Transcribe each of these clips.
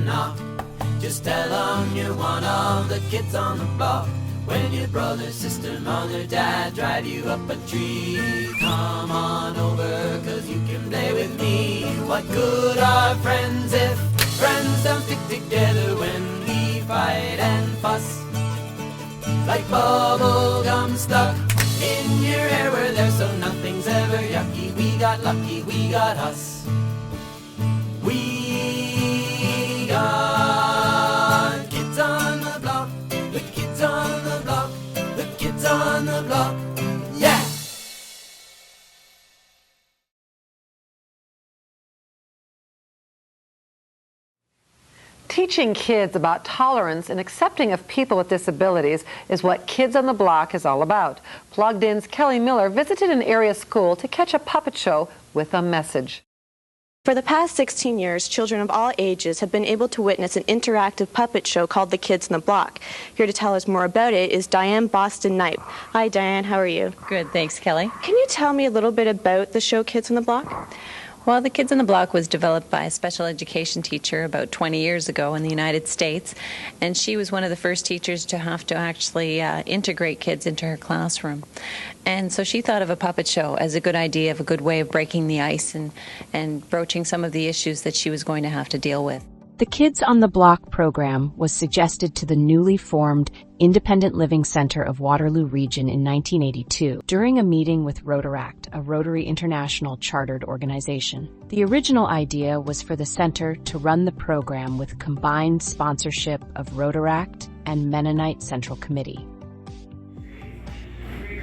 knock. Just tell them you're one of the kids on the block. When your brother, sister, mother, dad drive you up a tree, come on over, 'cause you can play with me. What good are friends if friends don't stick together? When we fight and fuss like bubble gum stuck in your hair where there's so nothing's ever yucky. We got lucky, we got us. We got kids on the block, the kids on the block, the kids on the block, yeah! Teaching kids about tolerance and accepting of people with disabilities is what Kids on the Block is all about. Plugged In's Kelly Miller visited an area school to catch a puppet show with a message. For the past 16 years, children of all ages have been able to witness an interactive puppet show called The Kids on the Block. Here to tell us more about it is Diane Boston Knipe. Hi Diane, how are you? Good, thanks Kelly. Can you tell me a little bit about the show Kids on the Block? Well, The Kids on the Block was developed by a special education teacher about 20 years ago in the United States, and she was one of the first teachers to have to actually integrate kids into her classroom. And so she thought of a puppet show as a good idea, of a good way of breaking the ice and broaching some of the issues that she was going to have to deal with. The Kids on the Block program was suggested to the newly formed Independent Living Center of Waterloo Region in 1982 during a meeting with Rotaract, a Rotary International chartered organization. The original idea was for the center to run the program with combined sponsorship of Rotaract and Mennonite Central Committee.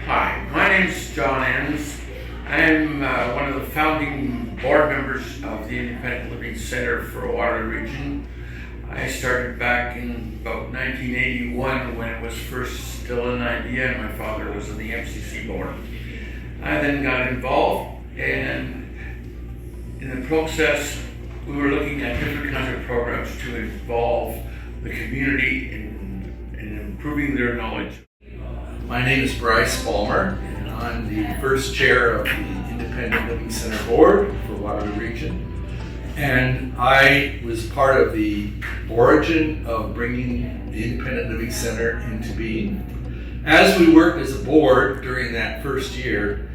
Hi, my name is John Enns. I'm one of the founding board members of the Independent Living Center for Waterloo Region. I started back in about 1981 when it was first still an idea, and my father was on the MCC board. I then got involved, and in the process we were looking at different kinds of programs to involve the community in improving their knowledge. My name is Bryce Palmer, and I'm the first chair of the Independent Living Center Board for Waterloo Region. And I was part of the origin of bringing the Independent Living Center into being. As we worked as a board during that first year,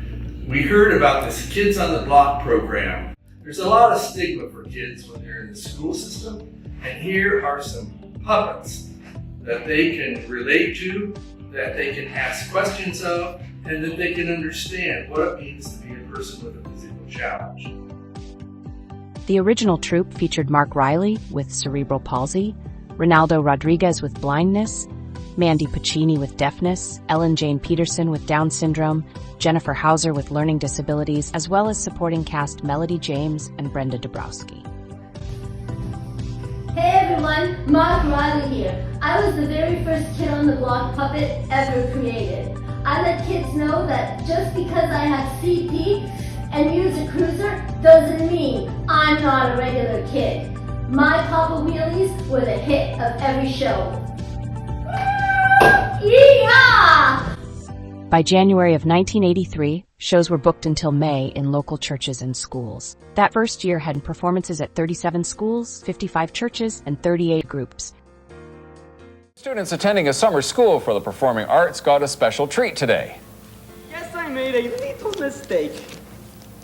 we heard about this Kids on the Block program. There's a lot of stigma for kids when they're in the school system, and here are some puppets that they can relate to, that they can ask questions of, and that they can understand what it means to be a person with a physical challenge. The original troupe featured Mark Riley with cerebral palsy, Ronaldo Rodriguez with blindness, Mandy Pacini with deafness, Ellen Jane Peterson with Down syndrome, Jennifer Hauser with learning disabilities, as well as supporting cast Melody James and Brenda Dabrowski. Hey everyone, Mark Riley here. I was the very first Kid on the Block puppet ever created. I let kids know that just because I have CP and use a cruiser doesn't mean I'm not a regular kid. My Papa Wheelies were the hit of every show. Yeah! By January of 1983, shows were booked until May in local churches and schools. That first year had performances at 37 schools, 55 churches, and 38 groups. Students attending a summer school for the performing arts got a special treat today. Yes, I made a little mistake.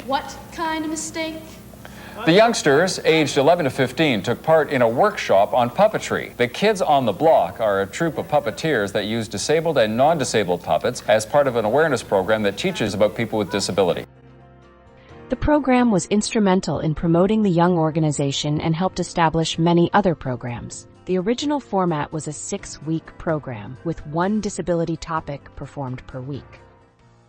What kind of mistake? The youngsters, aged 11 to 15, took part in a workshop on puppetry. The Kids on the Block are a troupe of puppeteers that use disabled and non-disabled puppets as part of an awareness program that teaches about people with disability. The program was instrumental in promoting the young organization and helped establish many other programs. The original format was a 6-week program with one disability topic performed per week.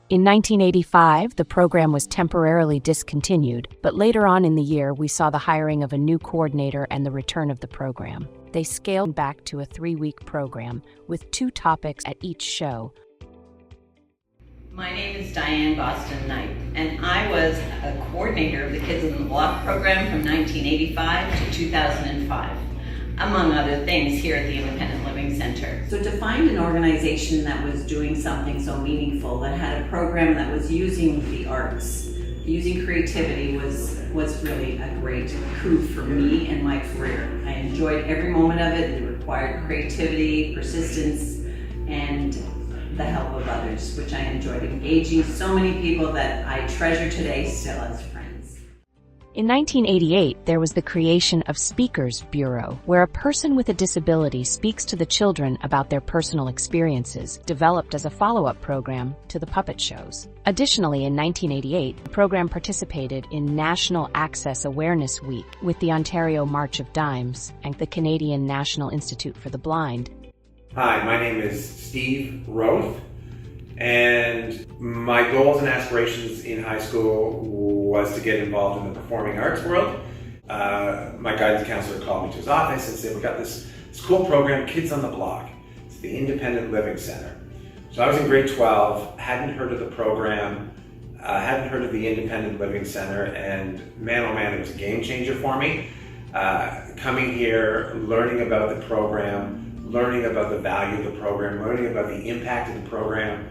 In 1985, the program was temporarily discontinued, but later on in the year, we saw the hiring of a new coordinator and the return of the program. They scaled back to a 3-week program with 2 topics at each show. My name is Diane Boston Knipe, and I was a coordinator of the Kids on the Block program from 1985 to 2005. Among other things, here at the Independent Living Center. So to find an organization that was doing something so meaningful, that had a program that was using the arts using creativity was really a great coup for me and my career. I enjoyed every moment of it. It required creativity, persistence, and the help of others, which I enjoyed, engaging so many people that I treasure today still as friends. In 1988, there was the creation of Speakers Bureau, where a person with a disability speaks to the children about their personal experiences, developed as a follow-up program to the puppet shows. Additionally, in 1988, the program participated in National Access Awareness Week with the Ontario March of Dimes and the Canadian National Institute for the Blind. Hi, my name is Steve Roth, and my goals and aspirations in high school was to get involved in the performing arts world. My guidance counselor called me to his office and said, we got this cool program, Kids on the Block. It's the Independent Living Center. So I was in grade 12, hadn't heard of the program, hadn't heard of the Independent Living Center, and man, oh man, it was a game changer for me. Coming here, learning about the program, learning about the value of the program, learning about the impact of the program,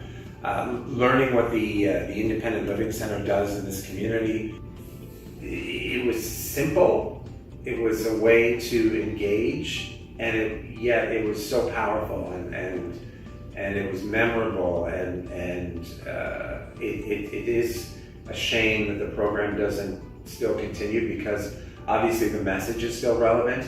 learning what the Independent Living Center does in this community. It was simple, it was a way to engage, and yet it was so powerful and it was memorable, and it is a shame that the program doesn't still continue, because obviously the message is still relevant,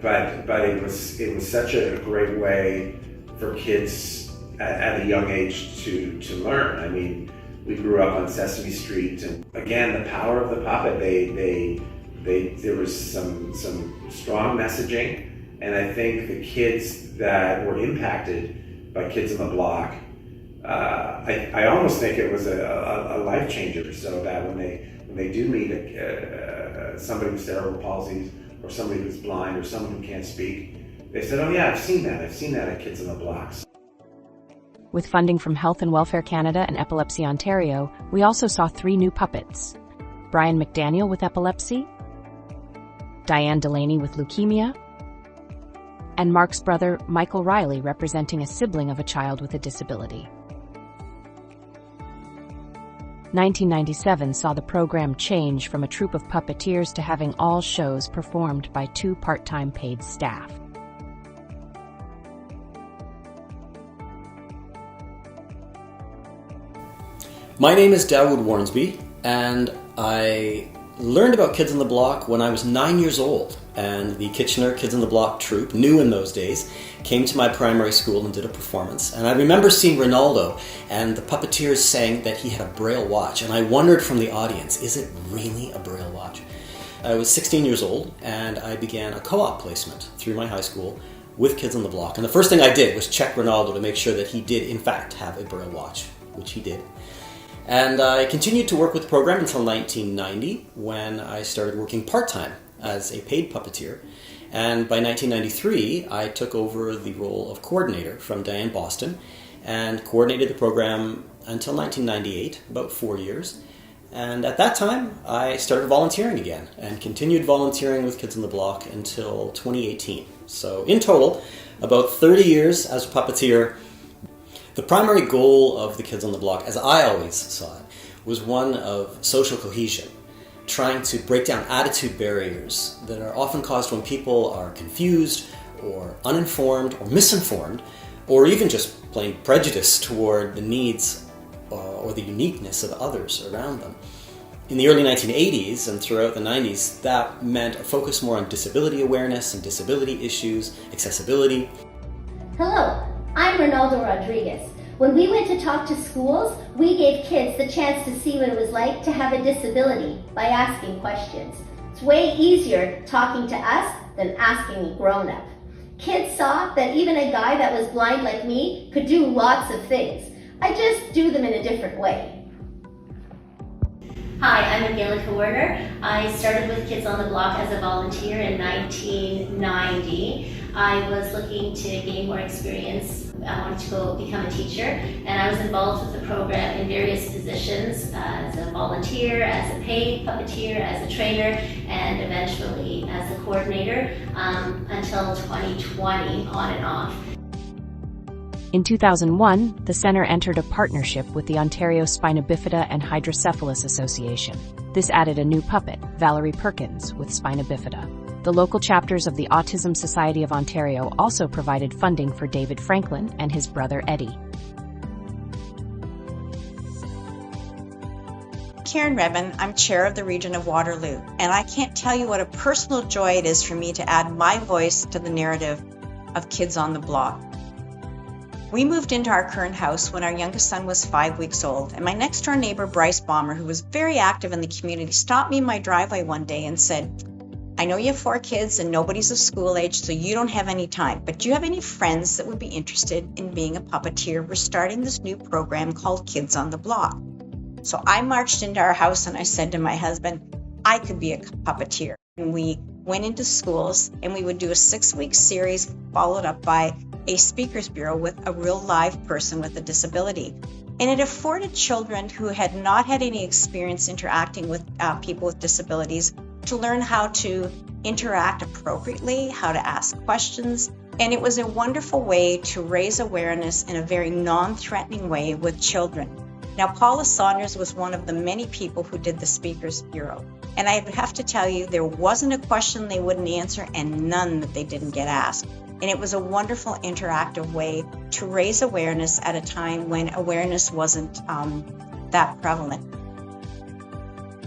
but it was such a great way for kids at a young age to learn. I mean, we grew up on Sesame Street, and again, the power of the puppet. There was some strong messaging, and I think the kids that were impacted by Kids on the Block, I almost think it was a life changer, so that when they do meet somebody with cerebral palsy, or somebody who's blind, or someone who can't speak, they said, oh yeah, I've seen that at Kids on the Blocks. With funding from Health and Welfare Canada and Epilepsy Ontario, we also saw 3 new puppets. Brian McDaniel with epilepsy, Diane Delaney with leukemia, and Mark's brother Michael Riley representing a sibling of a child with a disability. 1997 saw the program change from a troupe of puppeteers to having all shows performed by 2 part-time paid staff. My name is Dawood Warnsby, and I learned about Kids on the Block when I was 9 years old, and the Kitchener Kids on the Block troupe, new in those days, came to my primary school and did a performance. And I remember seeing Ronaldo, and the puppeteers saying that he had a Braille watch, and I wondered from the audience, is it really a Braille watch? I was 16 years old, and I began a co-op placement through my high school with Kids on the Block. And the first thing I did was check Ronaldo to make sure that he did, in fact, have a Braille watch, which he did. And I continued to work with the program until 1990, when I started working part-time as a paid puppeteer. And by 1993, I took over the role of coordinator from Diane Boston and coordinated the program until 1998, about 4 years. And at that time, I started volunteering again and continued volunteering with Kids on the Block until 2018. So in total, about 30 years as a puppeteer. The primary goal of the Kids on the Block, as I always saw it, was one of social cohesion, trying to break down attitude barriers that are often caused when people are confused or uninformed or misinformed, or even just plain prejudiced toward the needs or the uniqueness of others around them. In the early 1980s and throughout the 90s, that meant a focus more on disability awareness and disability issues, accessibility. Hello, I'm Ronaldo Rodriguez. When we went to talk to schools, we gave kids the chance to see what it was like to have a disability by asking questions. It's way easier talking to us than asking a grown-up. Kids saw that even a guy that was blind like me could do lots of things. I just do them in a different way. Hi, I'm Angelica Werner. I started with Kids on the Block as a volunteer in 1990. I was looking to gain more experience. I wanted to go become a teacher, and I was involved with the program in various positions as a volunteer, as a paid puppeteer, as a trainer, and eventually as a coordinator until 2020, on and off. In 2001, the center entered a partnership with the Ontario Spina Bifida and Hydrocephalus Association. This added a new puppet, Valerie Perkins, with spina bifida. The local chapters of the Autism Society of Ontario also provided funding for David Franklin and his brother Eddie. Karen Revin, I'm chair of the region of Waterloo, and I can't tell you what a personal joy it is for me to add my voice to the narrative of Kids on the Block. We moved into our current house when our youngest son was 5 weeks old, and my next door neighbor, Bryce Balmer, who was very active in the community, stopped me in my driveway one day and said, I know you have 4 kids and nobody's of school age, so you don't have any time, but do you have any friends that would be interested in being a puppeteer? We're starting this new program called Kids on the Block. So I marched into our house and I said to my husband, I could be a puppeteer. And we went into schools and we would do a 6-week series followed up by a speakers bureau with a real live person with a disability. And it afforded children who had not had any experience interacting with people with disabilities to learn how to interact appropriately, how to ask questions. And it was a wonderful way to raise awareness in a very non-threatening way with children. Now, Paula Saunders was one of the many people who did the Speakers Bureau. And I have to tell you, there wasn't a question they wouldn't answer and none that they didn't get asked. And it was a wonderful interactive way to raise awareness at a time when awareness wasn't that prevalent.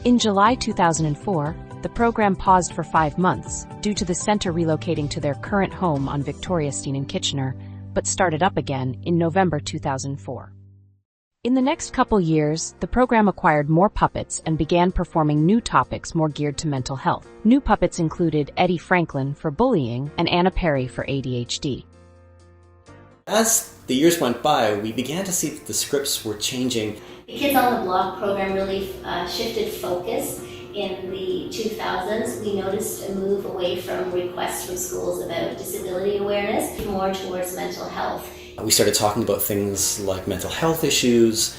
In July 2004, the program paused for 5 months due to the center relocating to their current home on Victoria Street in Kitchener, but started up again in November 2004. In the next couple years, the program acquired more puppets and began performing new topics more geared to mental health. New puppets included Eddie Franklin for bullying and Anna Perry for ADHD. As the years went by, we began to see that the scripts were changing. The Kids on the Block program really shifted focus. In the 2000s, we noticed a move away from requests from schools about disability awareness, more towards mental health. We started talking about things like mental health issues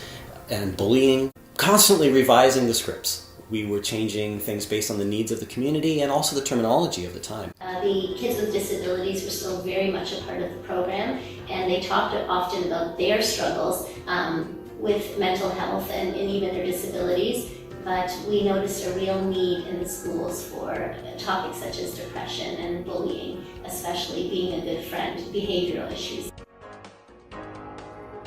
and bullying, constantly revising the scripts. We were changing things based on the needs of the community and also the terminology of the time. The kids with disabilities were still very much a part of the program, and they talked often about their struggles with mental health and even their disabilities. But we noticed a real need in the schools for topics such as depression and bullying, especially being a good friend, behavioral issues.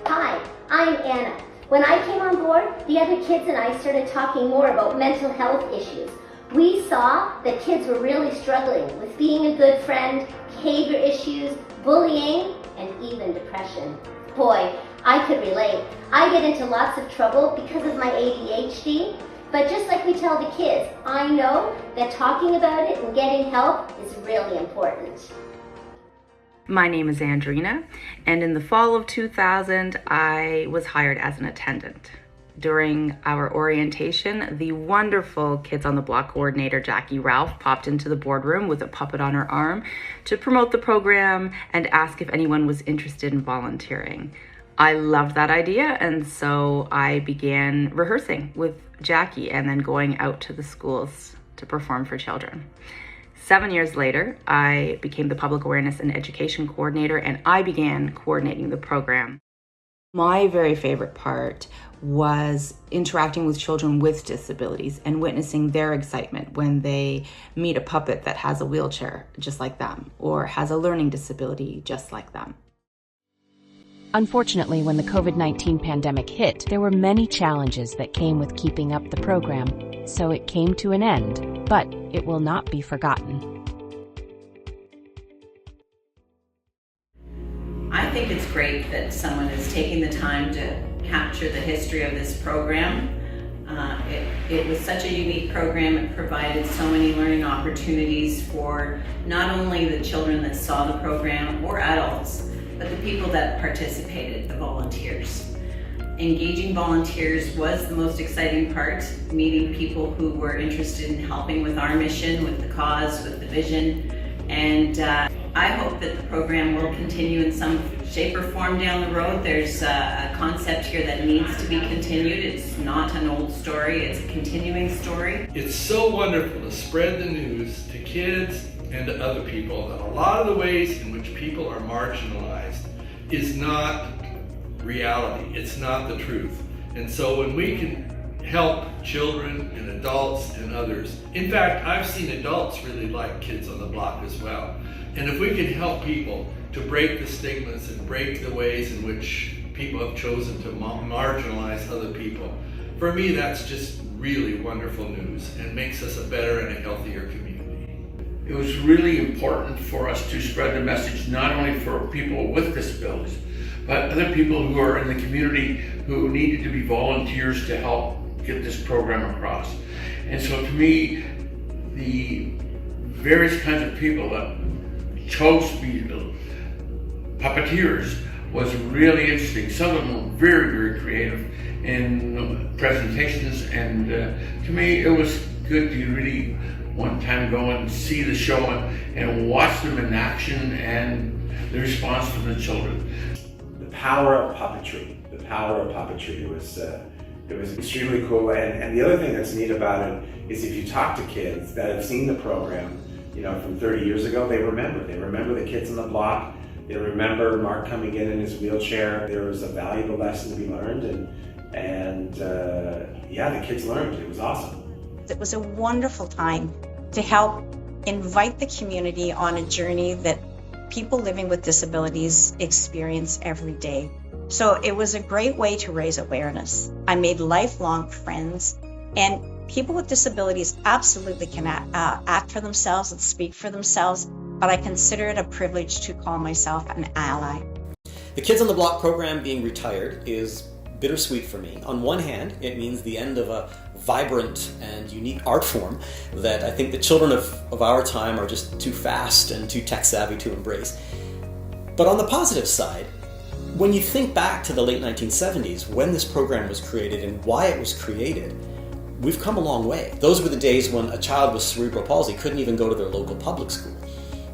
Hi, I'm Anna. When I came on board, the other kids and I started talking more about mental health issues. We saw that kids were really struggling with being a good friend, behavior issues, bullying, and even depression. Boy, I could relate. I get into lots of trouble because of my ADHD, but just like we tell the kids, I know that talking about it and getting help is really important. My name is Andrina, and in the fall of 2000, I was hired as an attendant. During our orientation, the wonderful Kids on the Block coordinator, Jackie Ralph, popped into the boardroom with a puppet on her arm to promote the program and ask if anyone was interested in volunteering. I loved that idea, and so I began rehearsing with Jackie and then going out to the schools to perform for children. 7 years later, I became the Public Awareness and Education Coordinator, and I began coordinating the program. My very favorite part was interacting with children with disabilities and witnessing their excitement when they meet a puppet that has a wheelchair just like them or has a learning disability just like them. Unfortunately, when the COVID-19 pandemic hit, there were many challenges that came with keeping up the program, so it came to an end, but it will not be forgotten. I think it's great that someone is taking the time to capture the history of this program. It was such a unique program. It provided so many learning opportunities for not only the children that saw the program or adults, but the people that participated, the volunteers. Engaging volunteers was the most exciting part, meeting people who were interested in helping with our mission, with the cause, with the vision, and I hope that the program will continue in some shape or form down the road. There's a concept here that needs to be continued. It's not an old story, it's a continuing story. It's so wonderful to spread the news to kids and to other people that a lot of the ways in which people are marginalized is not reality. It's not the truth. And so when we can help children and adults and others, in fact, I've seen adults really like Kids on the Block as well. And if we can help people to break the stigmas and break the ways in which people have chosen to marginalize other people, for me that's just really wonderful news and makes us a better and a healthier community. It was really important for us to spread the message not only for people with disabilities, but other people who are in the community who needed to be volunteers to help get this program across. And so to me, the various kinds of people that chose to be puppeteers was really interesting. Some of them were very, very creative in presentations, and to me it was good to really one time go and see the show and watch them in action and the response from the children. The power of puppetry. It was extremely cool. And the other thing that's neat about it is if you talk to kids that have seen the program, from 30 years ago, they remember the Kids on the Block. They remember Mark coming in his wheelchair. There was a valuable lesson to be learned, and the kids learned. It was awesome. It was a wonderful time to help invite the community on a journey that people living with disabilities experience every day. So it was a great way to raise awareness. I made lifelong friends, and people with disabilities absolutely can act for themselves and speak for themselves, but I consider it a privilege to call myself an ally. The Kids on the Block program being retired is bittersweet for me. On one hand, it means the end of a vibrant and unique art form that I think the children of our time are just too fast and too tech savvy to embrace. But on the positive side, when you think back to the late 1970s, when this program was created and why it was created, we've come a long way. Those were the days when a child with cerebral palsy couldn't even go to their local public school.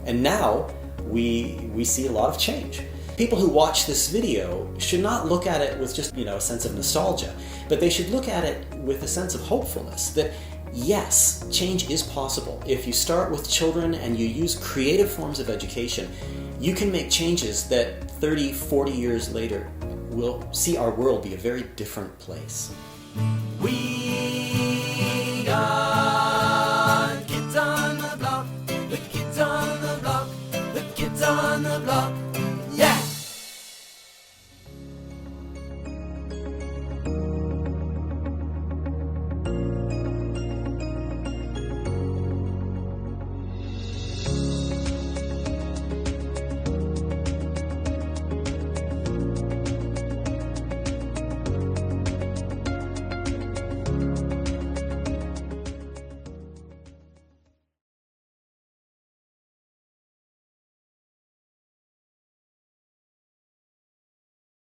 And now we see a lot of change. People who watch this video should not look at it with just, a sense of nostalgia, but they should look at it with a sense of hopefulness that yes, change is possible. If you start with children and you use creative forms of education, you can make changes that 30, 40 years later will see our world be a very different place.